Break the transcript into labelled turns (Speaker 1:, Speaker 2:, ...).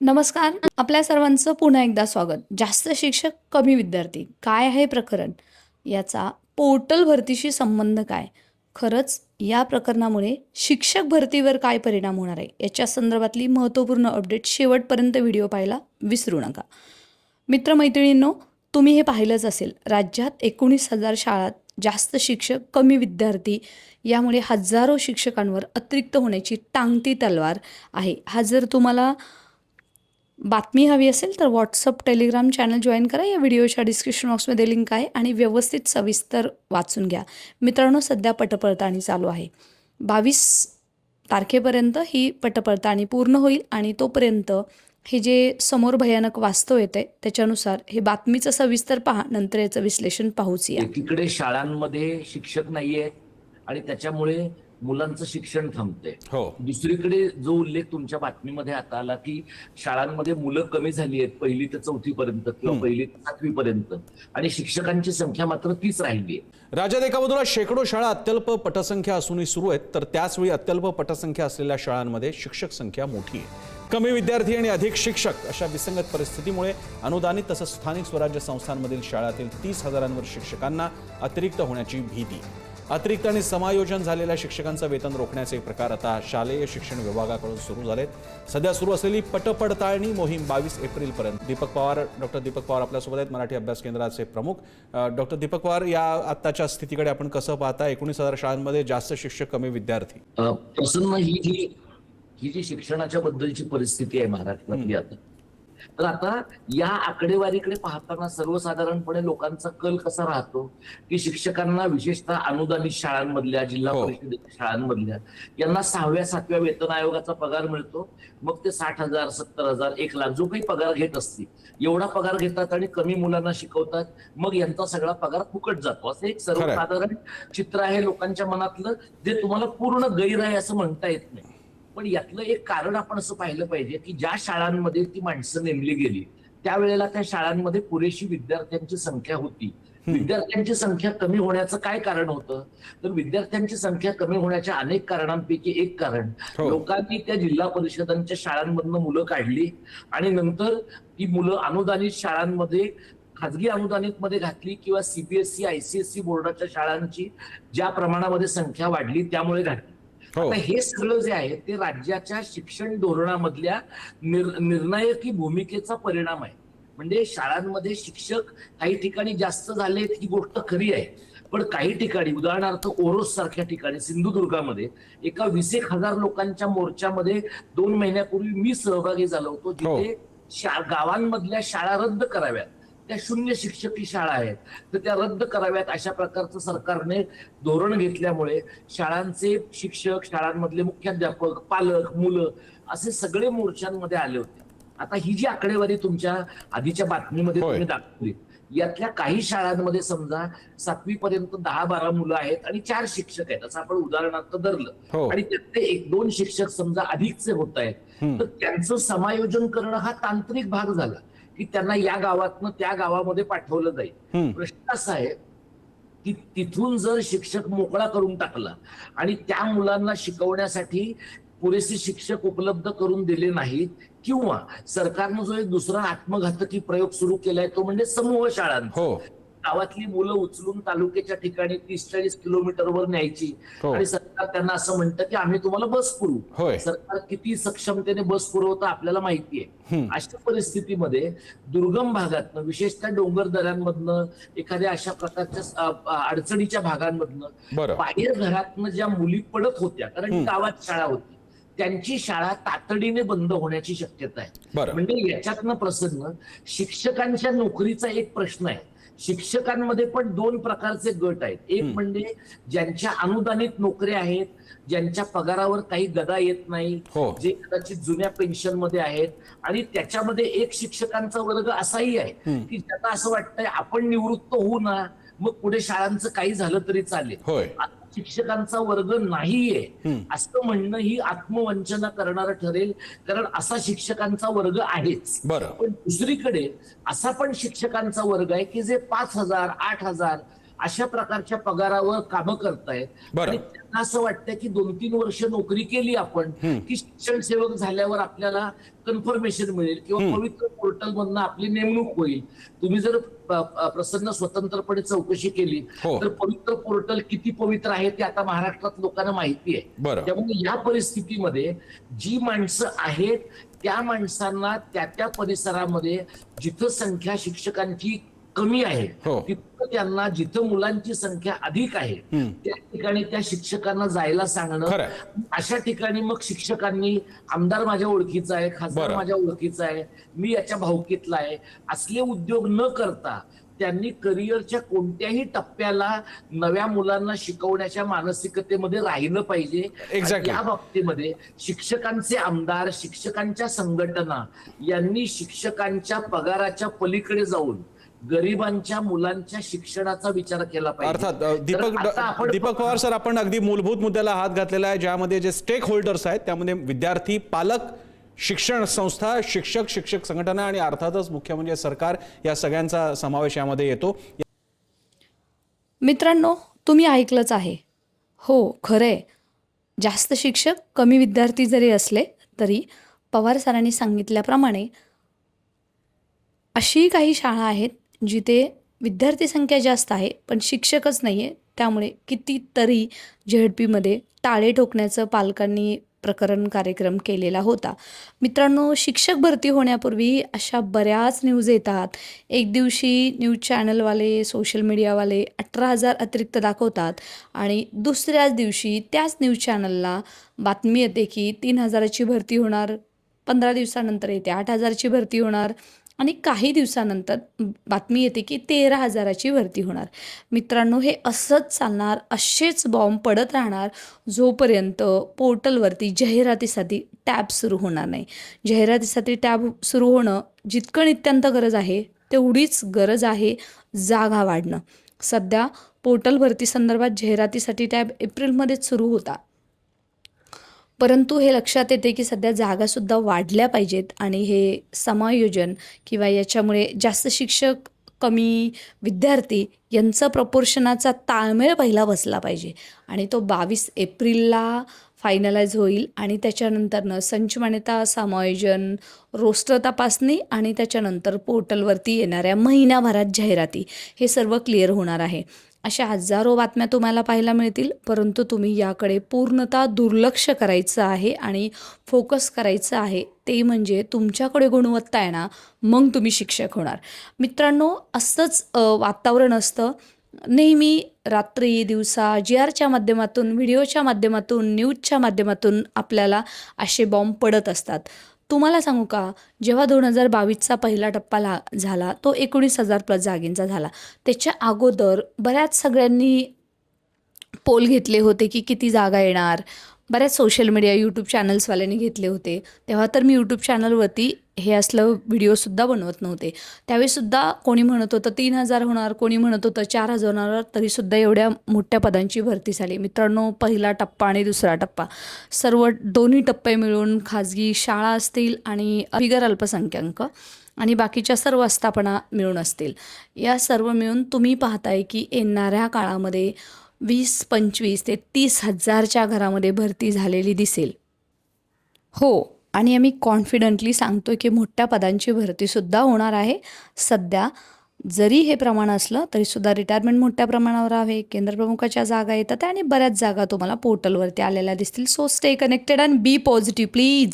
Speaker 1: नमस्कार. आपल्या सर्वांचं पुन्हा एकदा स्वागत. जास्त शिक्षक, कमी विद्यार्थी. काय आहे प्रकरण? याचा पोर्टल भरतीशी संबंध काय? खरंच या प्रकरणामुळे शिक्षक भरतीवर काय परिणाम होणार आहे? याच्या संदर्भातली महत्त्वपूर्ण अपडेट शेवटपर्यंत व्हिडिओ पाहायला विसरू नका. मित्रमैत्रिणींनो, तुम्ही हे पाहिलंच असेल. राज्यात 19,000 शाळात जास्त शिक्षक, कमी विद्यार्थी यामुळे हजारो शिक्षकांवर अतिरिक्त होण्याची टांगती तलवार आहे. हा जर तुम्हाला बातमी हवी असेल तर व्हॉट्सअप टेलिग्राम चॅनल जॉईन करा. या व्हिडिओच्या डिस्क्रिप्शन बॉक्समध्ये लिंक आहे आणि व्यवस्थित सविस्तर वाचून घ्या. मित्रांनो, सध्या पटपडताळणी चालू आहे. 22 तारखेपर्यंत ही पटपडताळणी पूर्ण होईल आणि तोपर्यंत हे जे समोर भयानक वास्तव येते त्याच्यानुसार हे बातमीचं सविस्तर पहा, नंतर याचं विश्लेषण पाहूच या.
Speaker 2: एकीकडे शाळांमध्ये शिक्षक नाहीये आणि त्याच्यामुळे मुलांचं शिक्षण थांबते. दुसरीकडे जो उल्लेख तुमच्या बातमीमध्ये आता आला की शाळांमध्ये मुलं कमी झाली आहेत 1ली ते 4थी पर्यंत किंवा 1ली ते 7वी पर्यंत आणि शिक्षकांची संख्या मात्र 30 राहिली आहे.
Speaker 3: राज्यात एका बाजूला शेकडो शाळा अत्यल्प पटसंख्या असूनही सुरू आहेत, तर त्याचवेळी अत्यल्प पटसंख्या असलेल्या शाळांमध्ये शिक्षक संख्या मोठी आहे. कमी विद्यार्थी आणि अधिक शिक्षक अशा विसंगत परिस्थितीमुळे अनुदानित तसंच स्थानिक स्वराज्य संस्थांमधील शाळातील 30,000 शिक्षकांना अतिरिक्त होण्याची भीती. अतिरिक्त आणि समायोजन झालेल्या शिक्षकांचं वेतन रोखण्याचे प्रकार आता शालेय शिक्षण विभागाकडून सुरू झालेत. सध्या सुरू असलेली पटपडताळणी मोहीम 22 एप्रिलपर्यंत. डॉक्टर दीपक पवार आपल्यासोबत आहेत, मराठी अभ्यास केंद्राचे प्रमुख. डॉक्टर दीपक पवार, या आत्ताच्या स्थितीकडे आपण कसं पाहता? 19,000 शाळांमध्ये जास्त शिक्षक, कमी विद्यार्थी.
Speaker 2: प्रसन्न ही जी शिक्षणाच्या बद्दलची परिस्थिती आहे महाराष्ट्रातली आता, तर आता या आकडेवारीकडे पाहताना सर्वसाधारणपणे लोकांचा कल कसा राहतो की शिक्षकांना विशेषतः अनुदानित शाळांमधल्या, जिल्हा परिषदेच्या शाळांमधल्या यांना 6व्या 7व्या वेतन आयोगाचा पगार मिळतो. मग ते 60,000, 70,000, 1,00,000 जो काही पगार घेत असतील एवढा पगार घेतात आणि कमी मुलांना शिकवतात. मग यांचा सगळा पगार फुकट जातो, असं एक सर्वसाधारण चित्र आहे लोकांच्या मनातलं, जे तुम्हाला पूर्ण गैर आहे असं म्हणता येत नाही. पण यातलं एक कारण आपण असं पाहिलं पाहिजे की ज्या शाळांमध्ये ती माणसं नेमली गेली त्यावेळेला त्या शाळांमध्ये पुरेशी विद्यार्थ्यांची संख्या होती. विद्यार्थ्यांची संख्या कमी होण्याचं काय कारण होतं? तर विद्यार्थ्यांची संख्या कमी होण्याच्या अनेक कारणांपैकी एक कारण, लोकांनी त्या जिल्हा परिषदांच्या शाळांमधनं मुलं काढली आणि नंतर ती मुलं अनुदानित शाळांमध्ये, खाजगी अनुदानित मध्ये घातली किंवा सीबीएसई आयसीएसई बोर्डाच्या शाळांची ज्या प्रमाणामध्ये संख्या वाढली त्यामुळे घातली. आता हे सगळं जे आहे ते राज्याच्या शिक्षण धोरणामधल्या निर्णायकी भूमिकेचा परिणाम आहे. म्हणजे शाळांमध्ये शिक्षक काही ठिकाणी जास्त झालेत ही गोष्ट खरी आहे, पण काही ठिकाणी, उदाहरणार्थ ओरोस सारख्या ठिकाणी सिंधुदुर्गामध्ये एका 20,000 लोकांच्या मोर्चामध्ये 2 महिन्यापूर्वी मी सहभागी झालो होतो, जिथे गावांमधल्या शाळा रद्द कराव्यात, त्या 0 शिक्षकी शाळा आहेत तर त्या रद्द कराव्यात अशा प्रकारचं सरकारने धोरण घेतल्यामुळे शाळांचे शिक्षक, शाळांमधले मुख्याध्यापक, पालक, मुलं असे सगळे मोर्चांमध्ये आले होते. आता ही जी आकडेवारी तुमच्या आधीच्या बातमीमध्ये तुम्ही दाखवली, यातल्या काही शाळांमध्ये समजा 7वी पर्यंत 10-12 मुलं आहेत आणि 4 शिक्षक आहेत असं आपण उदाहरणार्थ धरलं आणि त्यातले 1-2 शिक्षक समजा अधिकचे होत आहेत, तर त्यांचं समायोजन करणं हा तांत्रिक भाग झाला की त्यांना या गावातनं त्या गावामध्ये पाठवलं जाईल. प्रश्न असा आहे की तिथून जर शिक्षक मोकळा करून टाकला आणि त्या मुलांना शिकवण्यासाठी पुरेसे शिक्षक उपलब्ध करून दिले नाहीत किंवा सरकारनं जो एक दुसरा आत्मघातकी प्रयोग सुरू केलाय तो म्हणजे समूह शाळांचा. गावातली मुलं उचलून तालुक्याच्या ठिकाणी 30-40 किलोमीटरवर न्यायची आणि सरकार त्यांना असं म्हणतं की आम्ही तुम्हाला बस पुरवू. सरकार किती सक्षमतेने बस पुरवतं आपल्याला माहिती आहे. अशा परिस्थितीमध्ये दुर्गम भागातनं, विशेषतः डोंगर दऱ्यांमधनं, एखाद्या अशा प्रकारच्या अडचणीच्या भागांमधनं बाहेर घरातनं ज्या मुली पडत होत्या, कारण गावात शाळा होती, त्यांची शाळा तातडीने बंद होण्याची शक्यता आहे. म्हणजे याच्यातनं प्रसन्न शिक्षकांच्या नोकरीचा एक प्रश्न आहे. शिक्षकांमध्ये पण 2 प्रकारचे गट आहेत. एक म्हणजे ज्यांच्या अनुदानित नोकऱ्या आहेत, ज्यांच्या पगारावर काही गदा येत नाही, जे कदाचित जुन्या पेन्शन मध्ये आहेत, आणि त्याच्यामध्ये एक शिक्षकांचा वर्ग असाही आहे की ज्यांना असं वाटतंय आपण निवृत्त होऊ ना, मग पुढे शाळांचं काही झालं तरी चालेल. शिक्षकांचा वर्ग नाहीये असं म्हणणं ही आत्मवंचना करणारं ठरेल, कारण असा शिक्षकांचा वर्ग आहेच. पण दुसरीकडे असा पण शिक्षकांचा वर्ग आहे की जे 5,000, 8,000 अशा प्रकारच्या पगारावर कामं करतायत
Speaker 3: बरं.
Speaker 2: आणि त्यांना असं वाटतं की 2-3 वर्ष नोकरी केली आपण की शिक्षण सेवक झाल्यावर आपल्याला कन्फर्मेशन मिळेल किंवा पवित्र पोर्टल मधनं आपली नेमणूक होईल. तुम्ही जर प्रसन्न स्वतंत्रपणे चौकशी केली
Speaker 3: हो.
Speaker 2: तर पवित्र पोर्टल किती पवित्र आहे ते आता महाराष्ट्रात लोकांना माहिती आहे.
Speaker 3: बरं.
Speaker 2: त्यामुळे या परिस्थितीमध्ये जी माणसं आहेत त्या माणसांना त्या परिसरामध्ये जिथं संख्या शिक्षकांची कमी आहे
Speaker 3: हो.
Speaker 2: तिथं त्यांना जिथं मुलांची संख्या अधिक आहे त्या ठिकाणी त्या शिक्षकांना जायला सांगणं.
Speaker 3: खरंय.
Speaker 2: अशा ठिकाणी मग शिक्षकांनी आमदार माझ्या ओळखीचा आहे, खासदार
Speaker 3: बरं.
Speaker 2: माझ्या ओळखीचा आहे, मी याच्या भावकीतला आहे असले उद्योग न करता त्यांनी करिअरच्या कोणत्याही टप्प्याला नव्या मुलांना शिकवण्याच्या मानसिकतेमध्ये राहिलं पाहिजे.
Speaker 3: Exactly.
Speaker 2: या बाबतीमध्ये शिक्षकांचे आमदार, शिक्षकांच्या संघटना यांनी शिक्षकांच्या पगाराच्या पलीकडे जाऊन गरिबांच्या मुलांच्या शिक्षणाचा विचार केला पाहिजे.
Speaker 3: अर्थात
Speaker 2: तर आता आपण
Speaker 3: दीपक पवार सर, आपण अगदी मूलभूत मुद्द्याला हात घातलेला आहे, ज्यामध्ये जे स्टेक होल्डर्स आहेत त्यामध्ये विद्यार्थी, पालक, शिक्षण संस्था, शिक्षक संघटना आणि अर्थातच मुख्य म्हणजे सरकार, या सगळ्यांचा समावेश यामध्ये येतो.
Speaker 1: मित्रांनो, तुम्ही ऐकलंच आहे. हो, खरंय. जास्त शिक्षक कमी विद्यार्थी जरी असले तरी पवार सरांनी सांगितल्याप्रमाणे अशी काही शाळा आहेत जिथे विद्यार्थी संख्या जास्त आहे पण शिक्षकच नाही आहे. त्यामुळे कितीतरी झेडपीमध्ये टाळे ठोकण्याचं पालकांनी प्रकरण कार्यक्रम केलेला होता. मित्रांनो, शिक्षक भरती होण्यापूर्वी अशा बऱ्याच न्यूज येतात. एक दिवशी न्यूज चॅनलवाले, सोशल मीडियावाले 18,000 अतिरिक्त दाखवतात आणि दुसऱ्याच दिवशी त्याच न्यूज चॅनलला बातमी येते की 3,000ची भरती होणार, 15 दिवसानंतर येते 8,000ची भरती होणार आणि काही दिवसानंतर बातमी येते की 13,000ची भरती होणार. मित्रांनो, हे असंच चालणार, असेच बॉम्ब पडत राहणार जोपर्यंत पोर्टलवरती जाहिरातीसाठी टॅब सुरू होणार नाही. जाहिरातीसाठी टॅब सुरू होणं जितकं नित्यांत गरज आहे तेवढीच गरज आहे जागा वाढणं. सध्या पोर्टल भरती संदर्भात जाहिरातीसाठी टॅब एप्रिलमध्येच सुरू होता, परंतु हे लक्षात येते की सध्या जागासुद्धा वाढल्या पाहिजेत आणि हे समायोजन किंवा याच्यामुळे जास्त शिक्षक कमी विद्यार्थी यांचा प्रपोर्शनाचा ताळमेळ पहिला बसला पाहिजे आणि तो 22 एप्रिलला फायनलाइज होईल आणि त्याच्यानंतरनं संच मान्यता, समायोजन, रोस्टर तपासणी आणि त्याच्यानंतर पोर्टलवरती येणाऱ्या महिन्याभरात जाहिराती हे सर्व क्लिअर होणार आहे. अशा हजारो बातम्या तुम्हाला पाहायला मिळतील, परंतु तुम्ही याकडे पूर्णतः दुर्लक्ष करायचं आहे आणि फोकस करायचं आहे ते म्हणजे तुमच्याकडे गुणवत्ता आहे ना, मग तुम्ही शिक्षक होणार. मित्रांनो, असंच वातावरण असतं नेहमी. रात्री दिवसा GRच्या माध्यमातून, व्हिडिओच्या माध्यमातून, न्यूजच्या माध्यमातून आपल्याला असे बॉम्ब पडत असतात. तुम्हाला सांगू का, जेव्हा 2022चा पहिला टप्पा झाला तो 19,000 प्लस जागेंचा झाला. त्याच्या अगोदर बऱ्याच सगळ्यांनी पोल घेतले होते की किती जागा येणार. बऱ्याच सोशल मीडिया, यूट्यूब चॅनल्सवाल्यांनी घेतले होते. तेव्हा तर मी यूट्यूब चॅनलवरती हे असलं व्हिडिओसुद्धा बनवत नव्हते. त्यावेळीसुद्धा कोणी म्हणत होतं 3,000 होणार, कोणी म्हणत होतं 4,000 होणार, तरीसुद्धा एवढ्या मोठ्या पदांची भरती झाली. मित्रांनो, पहिला टप्पा आणि दुसरा टप्पा सर्व दोन्ही टप्पे मिळून खाजगी शाळा असतील आणि बिगर अल्पसंख्याक आणि बाकीच्या सर्व आस्थापना मिळून असतील, या सर्व मिळून तुम्ही पाहताय की येणाऱ्या काळामध्ये 20-25 ते 30,000च्या घरामध्ये भरती झालेली दिसेल. हो, आणि आम्ही कॉन्फिडंटली सांगतो की मोठ्या पदांची भरतीसुद्धा होणार आहे. सध्या जरी हे प्रमाण असलं तरीसुद्धा रिटायरमेंट मोठ्या प्रमाणावर आहे, केंद्रप्रमुखाच्या जागा येतात आणि बऱ्याच जागा तुम्हाला पोर्टलवरती आलेल्या दिसतील. So stay connected and be positive please.